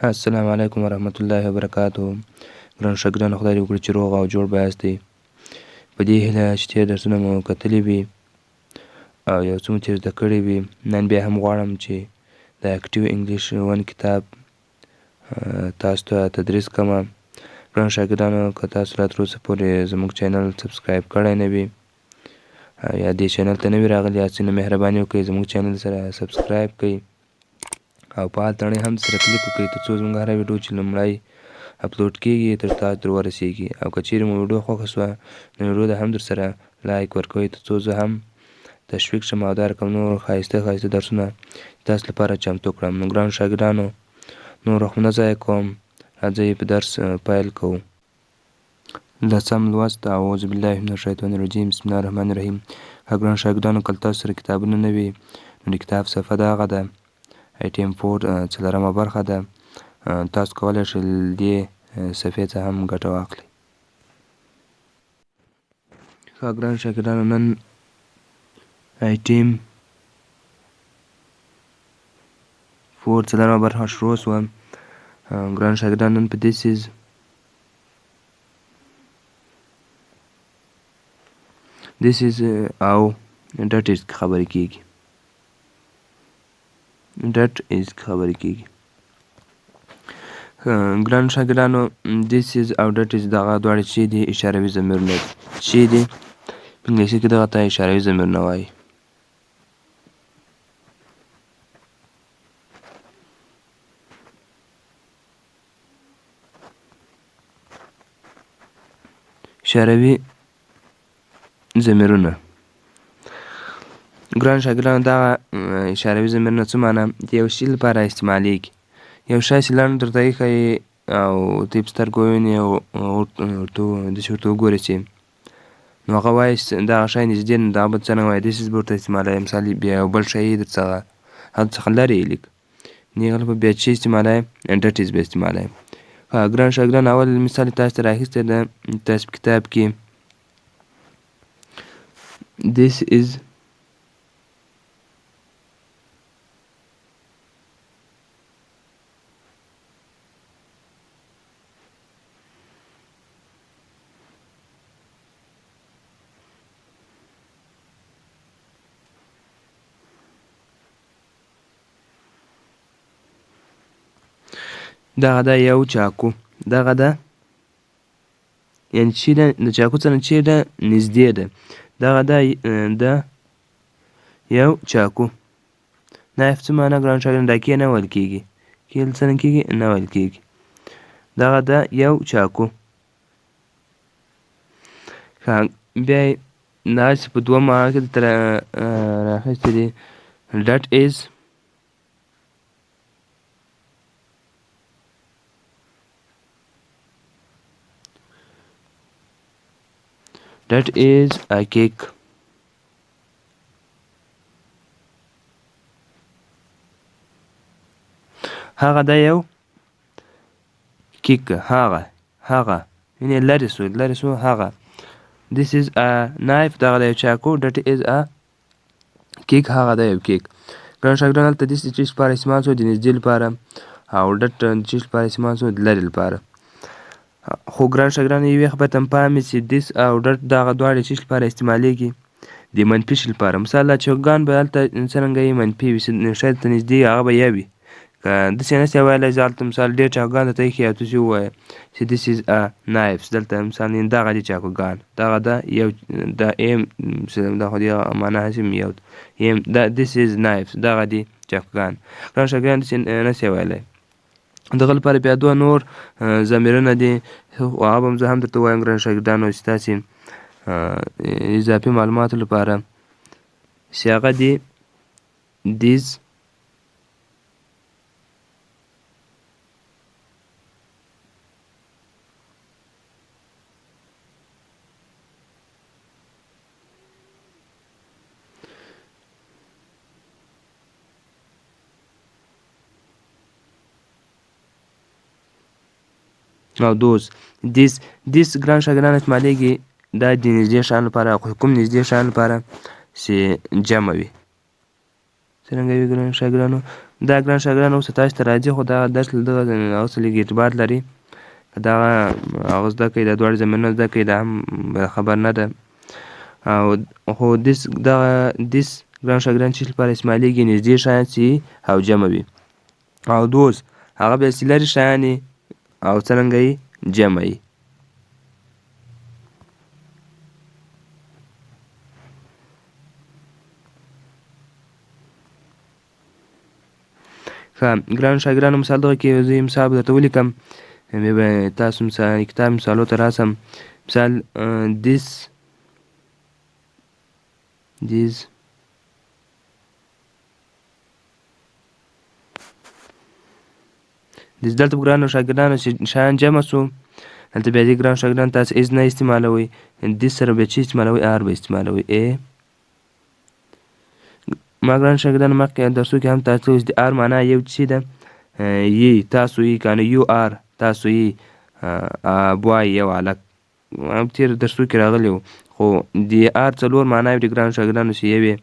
السلام علیکم ورحمت الله وبرکاته. ګرانو شاګردانو، خدای دې وکړي چې روغ او جوړ به یاستئ. په دې هیله چې تېر درسونه مو کتلي وي او یو څه مو ترې زده کړي وي. نن بیا هم غواړم چې د اکټیو انګلیش 1 کتاب تاسو ته تدریس کړمه. ګرانو شاګردانو، که تاسو لا تر اوسه پورې زموږ چینل سبسکرايب کړی نه وي یا دې چینل ته نوي راغلي یاست، نو مهرباني وکړئ زموږ چینل سره سبسکرايب کړئ او په هر تڼۍ هم سره کلیک وکړئ تر څو زموږ هره ویډیو چې لومړی اپلوډ کیږي تر تاسو در ورسیږي. او که چیرې مو ویډیو خوښه شوه نو ویډیو ته هم در سره لایک ورکوئ تر څو زه هم تشویق شم او دا رقم نور ښایسته درسونه تاسو لپاره چمتو کړم. نو ګرانو شاګردانو، نور وخت نه ضایع کوم، راځئ په درس پیل کوو. لسم لوست. اعوذ بالله من الشیطان الرجیم. بسم الله الرحمن الرحیم. ګرانو شاګردانو، که تاسو سره کتابونه نه وي نو د کتاب صفحه د هغه ده ایټیم 4 څلورمه برخه ده. تاسو کولی شئ دې صفحې څخه هم ګټه واخلئ. ښه ګرانو شاګردانو، نن ایټیم 4 څلورمه برخه شروع شوه. ګرانو شاګردانو، نن په this is او ډټ از خبرې کیږي. ډټ از خبرې کیږي. ګرانو شاګردانو، this is او ډټ از دغه دواړه چې دي اشاروي ضمیرونه دي. چې دي په انګلیسي کې دغه ته اشاروي ضمیرونه وایي. اشاروي ضمیرونه. ګرانو شاګردانو، دغه اشاروي ضمیرونه څه معنی؟ د یو شي لپاره استعمالیږي. یو شی چې لنډ درته ایښی او ته یې په سترګو ووینې او داسې ورته وګورې چې نو هغه وایي دغه شی نږدې نو دغه به څرنګه وایي this is به ورته استعمالوي. مثال بیا یو بل شی یې درڅخه هلته څخه لرې یې لیک هغه به بیا چې استعمالوي ډټ از به استعمالوي. ګرانو شاګردانو، اول مثال تاسو ته رااخیستی ده تاسو په کتاب کې this is دغه ده یو چاقو. دغه ده یعنې چې ده د چاقو څخه چې ده نږدې ده. دغه ده د یو چاقو. نایف څه معنی ګرانو شاګردانو؟ دا کې نه ویل کېږي. کې څرنګه کېږي؟ نه ویل کېږي. دغه ده یو چاقو. بیا یې داسې په دوه معنی کې درته رااخیستی دي ډټ از That is a cake. هغه دا یو کیک. هغه یعنې لرې سو هغه. This is a knife. دغه دا یو چاقو. That is a cake. هغه دا یو کیک. ګرانو شاګردانو، هلته this د چیز لپاره استعمال شو د نږدې لپاره او ډټ د چیز لپاره استعمال شو د لرې لپاره. خو ګرانو شاګردانو، یوې خبرې ته هم پام وي چې this او ډټ دغه دواړه چیز لپاره استعمالیږي د منفي شي لپاره. مثال دا چوکګان به هلته څرنګه یې منفي وي شاید ته نږدې هغه به یا وي. که داسې نشئ ویلی زه هلته مثال ډېر چاقوګان درته ایښي او تاسې ووایه چې this is a knife. دلته مثال دغه دي چاقوګان. دغه ده یو د ایم دا خو د معنا هسې یو ایم دا this is knife. دغه دي چاقوګان. ګرانو شاګردانو، داسې نشئ ویلی. دغه لپاره بیا دوه نور ضمیرونه دي. هغه به هم زه هم درته ووایم ګرانو شاګردانو چې تاسې اضافي معلوماتو لپاره چې هغه دي these او دوز. this ګران شاګردانو استعمالیږي دا د نږدې شیانو لپاره. کوم نږدې شیانو لپاره چې جمع وي. څرنګه وي ګرانو شاګردانو؟ دا ګران شاګردان اوس تاسو ته راځي خو دغه درس له دغه هغه څه لږ ارتباط لري که دغه هغه زده کوئ دا دواړه زمینونه زده کوئ دا هم خبر نه ده خو دغه ګران شاګردان چې لپاره استعمالیږي نږدې شیان چې او جمع وي او دوز هغه بیا چې لرې شیان او څرنګه یې جمع یي ښه ګرانو شاګردانو مثال دغه کې زه مثال درته ولیکم بیا به تاسو کتاب مثالو ته راسم مثال these دلته په ګرانو شاګردانو چې شیان جمع سو هلته بیا دې ګرانو شاګردانو تاسو از نه استعمالوئ دې سره بیا چې استعمالوئ آر به استعمالوئ ما ګرانو شاګردانو مخکې درسو کې هم تاسو د آر معنا یو څه ده یي تاسو یي کنه یو آر تاسو یي بوای یو هلک هم تېر درسو کې راغلی و خو د آر څلور معناوې د ګرانو شاګردانو چې یوې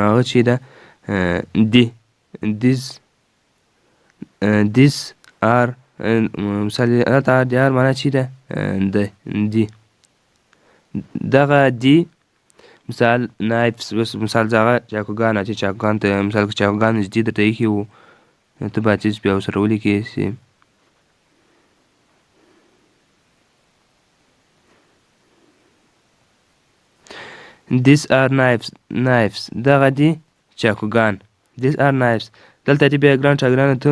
هغه چې ده this are مثال د آر معنا چې ده دی دغه دی مثال نایفز مثال دغه چاقوګان چې چاقوګان ته مثال که چاقوګان نږدې درته ایښي وو ته باید چې بیا ورسره ولیکې چې these are knives دغه دي چاقوګان these are knives دلته دې بیا ګران شاګردانو ته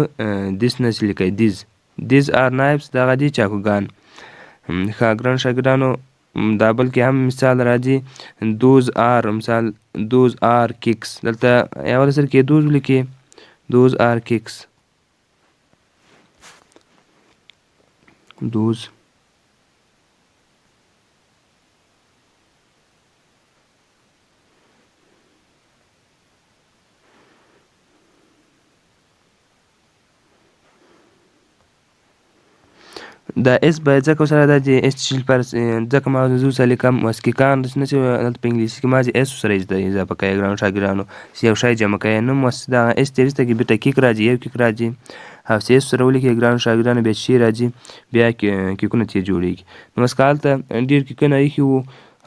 this نشي لیکئ these are knives دغه دي چاقوګان ښه ګران شاګردانو دا بل کې هم مثال راځي those are kicks دلته اول سر کې those ولیکئ those are kicks those دا اس باید ځکه سره دا چې اس چې لپاره ځکه ما زه سره لیکم مسکیکان نه چې دلته په انګلیسي کې ما چې اس سره اضافه کوي ګرانو شاګردانو چې یو شی جمع کوي نو دغه اس تېر وروسته کې بېرته کیک راځي یو کیک راځي او چې اس سره ولیکئ ګرانو شاګردانو بیا چې راځي بیا کیکونه ترې جوړېږي نو مثکه هلته ډېر کیکونه ایښي وو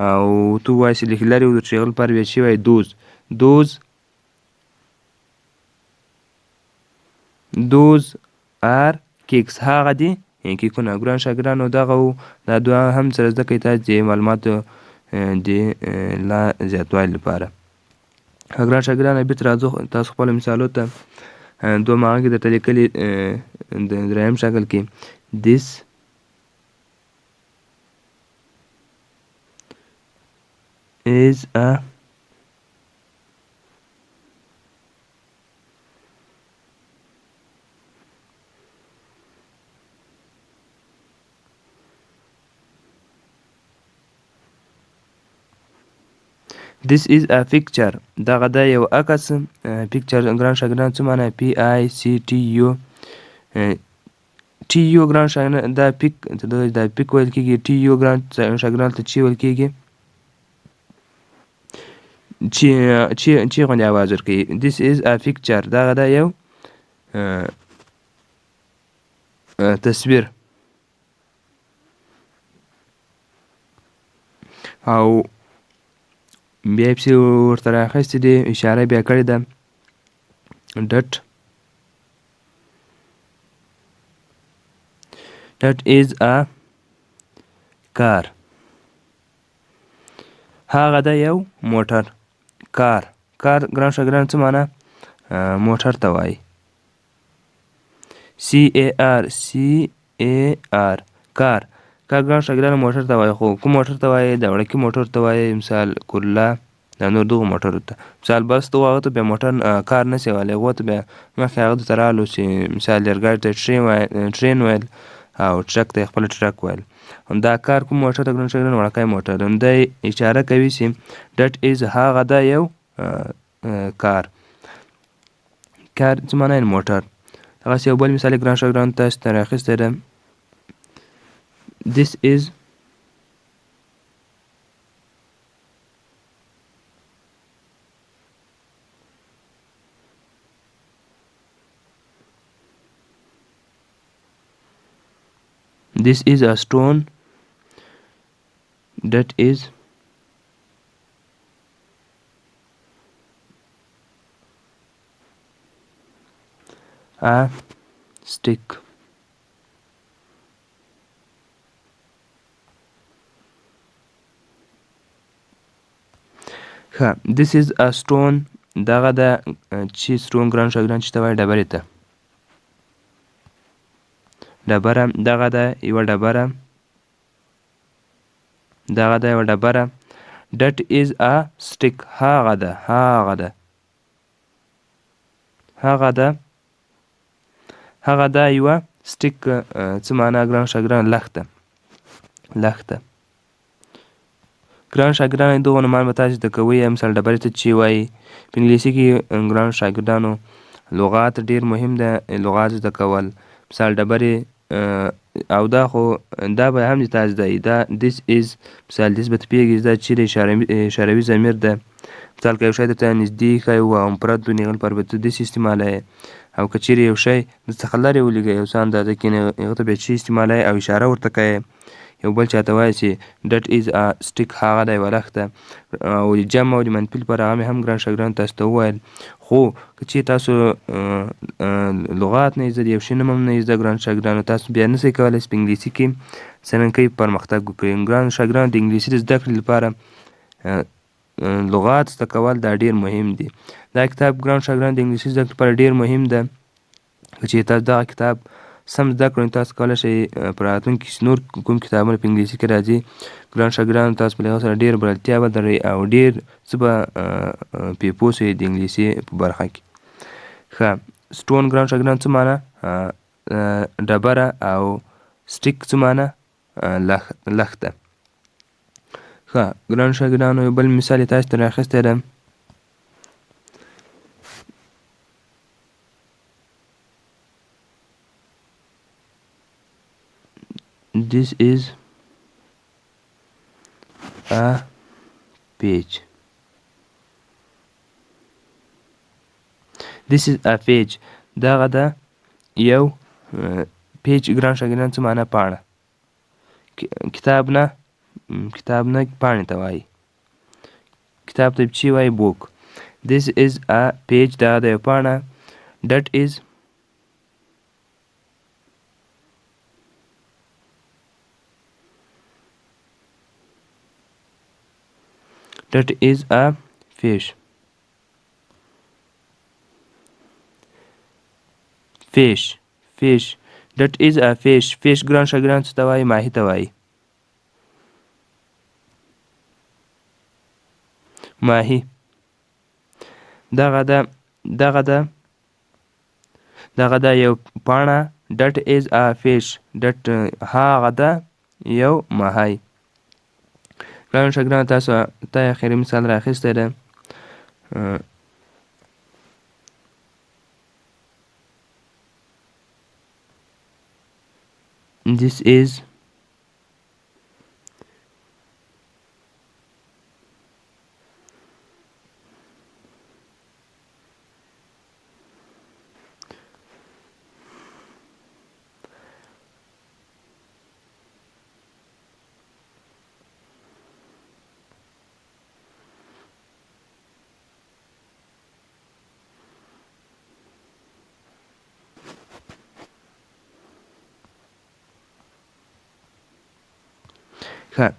او ته ووایې چې لیک لرې وو د هغه لپاره بیا چې وایي those are kicks هغه دي کیکونه ګران شاګردانو دغه و دا دوه هم سره زده کوئ تاسو د معلوماتو د لا زیاتوالي لپاره ګران شاګردانو بېرته راځو تاسو خپلو مثالو ته دوه هغه کې درته لیکلي د دریم شکل کې this is a this is a picture دغه دا یو عکس پکچر ګران شاګردان څه معنی پی آی سی ټي یو ټي یو ګران شاګردان دا پیک ویل کېږي ټي یو ګران شاګردان ته چی ویل کېږي چی غوندې اواز ورکوي this is a picture دغه دا یو تصویر او بیا یې پسې ورته رااخیستې دي اشاره بیا کړې ده that is a car هغه ده یو موټر کار ګران شاګردان څه معنی موټر ته وایي CAR کار ګران شاګردانو موټر ته وایي خو کوم موټر ته وایي د وړکي موټر ته وایي مثال کورلا دا نور دغو موټرو ته مثال بس دغو هغه ته بیا موټر کار نشي ویلی هغو ته بیا مخکې هغه ته رالو چې مثال ریلګاډي ته ټرین ویل او ټرک ته یې خپله ټرک ویل دا کار کوم موټر ته ګران شاګردانو وړکی موټر دی اشاره کوي چې that is هغه ده یو کار څه معنی موټر هغسې یو بل مثال یې ګران شاګردانو تاسو ته رااخیستی ده this is this is a stone that is a stick. this is a stone دغه د چې stone ګران شاګردان چې ته وایي ډبرې ته ډبره دغه د یوه ډبره دغه د یوه ډبره that is a stick هغه ده هغه ده هغه ده هغه دا یوه stick څه معنا ګران شاګردان لښته لښته ګران شاګردانو دغو نومان به تاسې زده کوئ مثال ډبرې ته چې وایي په انګلیسي کې ګرانو شاګردانو لغات ډېر مهم ده لغات زده کول مثال ډبرې او دا خو دا به هم تاسې زده دا this is مثال this به ته پوهېږي دا چیرې اشاروي ضمیر ده مثال که یو شی درته نږدې ښایي او مفرد و هغه لپاره به ته this استعمالوې او که چیرې یو شی درڅخه لرې ولیږي یو څه اندازه کې هغه ته بیا چې استعمالوې او اشاره ورته کوې یو بل چاته وایي چې that is a stick هغه د یوه لښته او د جمع او د منفي لپاره هغه مې هم ګران شاګردانو تاسو ته وویل خو که چیرې تاسو لغات نه زده یو شي نوم هم نه زده ګران شاګردانو تاسو بیا نشئ کولی چې په انګلیسي کې څرنګه کوي پرمختګ وکړئ ګران شاګردانو د انګلیسي د زده کړې لپاره لغات زده کول دا ډېر مهم دي دا کتاب ګران شاګردانو د انګلیسي زده کړې لپاره ډېر مهم ده که چیرې تاسو دغه کتاب سم زده کړئ تاسو کولی شئ په راتلونکي کې نور کوم کتابونه په انګلیسي کې راځي ګران شاګردانو تاسو په هغه سره ډېر بلدتیا به لرئ او ډېر څه به پرې پوه شئ د انګلیسي په برخه کې ښه سټون ګران شاګردانو څه معنا ډبره او سټیک څه معنا لښته ښه ګران شاګردانو یو بل مثال یې تاسو ته رااخیستی ده this is a page this is a page دغه ده یو پیج ګران شاګردان څه معنا پاڼه کتاب نه پاڼې ته وایي کتاب ته چې وایي بوک this is a page دغه د یو پاڼه that is a fish that is a fish ګران شاګردان څه ته وایي ماهي ته وایي ماهي دغه ده یو پاڼه that is a fish that هغه ده یو ماهی ګرانو شاګردانو تاسو ته اخري مثال رااخیستی ده this is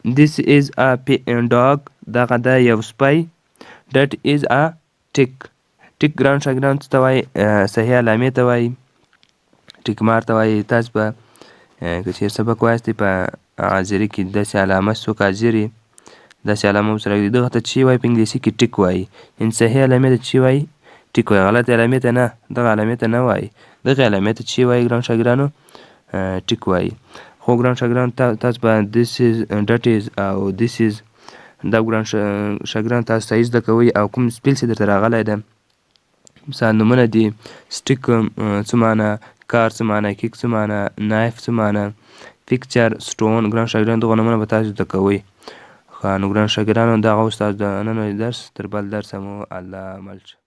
this is a dog دغه ده یو سپی that is a tick ګران شاګردانو څه ته وایي صحیح علامې ته وایي ټیک مار ته وایي تاسو به که چېرې سبق وایاستئ په حاضري کې داسې علامه څوک حاضر وي داسې علامه ورسره ږدي دغه ته چې وایي په انګلیسي کې ټیک وایي یعنې صحیح علامې ته چې وایي ټیک وایي غلطې علامې ته نه دغه علامې ته نه وایي دغې علامې ته چې وایي ګران شاګردانو ټیک وایي خو ګران شاګردانو تاسو به this is that is او this is دا ګران شاګردانو تاسو صحیح زده کوئ او کوم سپیل چې درته راغلی ده مثال نومونه دي سټیک څه معنا کار څه معنا کیک څه معنا نایف څه معنا پکچر سټون ګران شاګردانو دغه نومونه به تاسو زده کوئ ښه نو ګران شاګردانو دغه ستاسو د نن درس تر بل درسه مو الله مل شه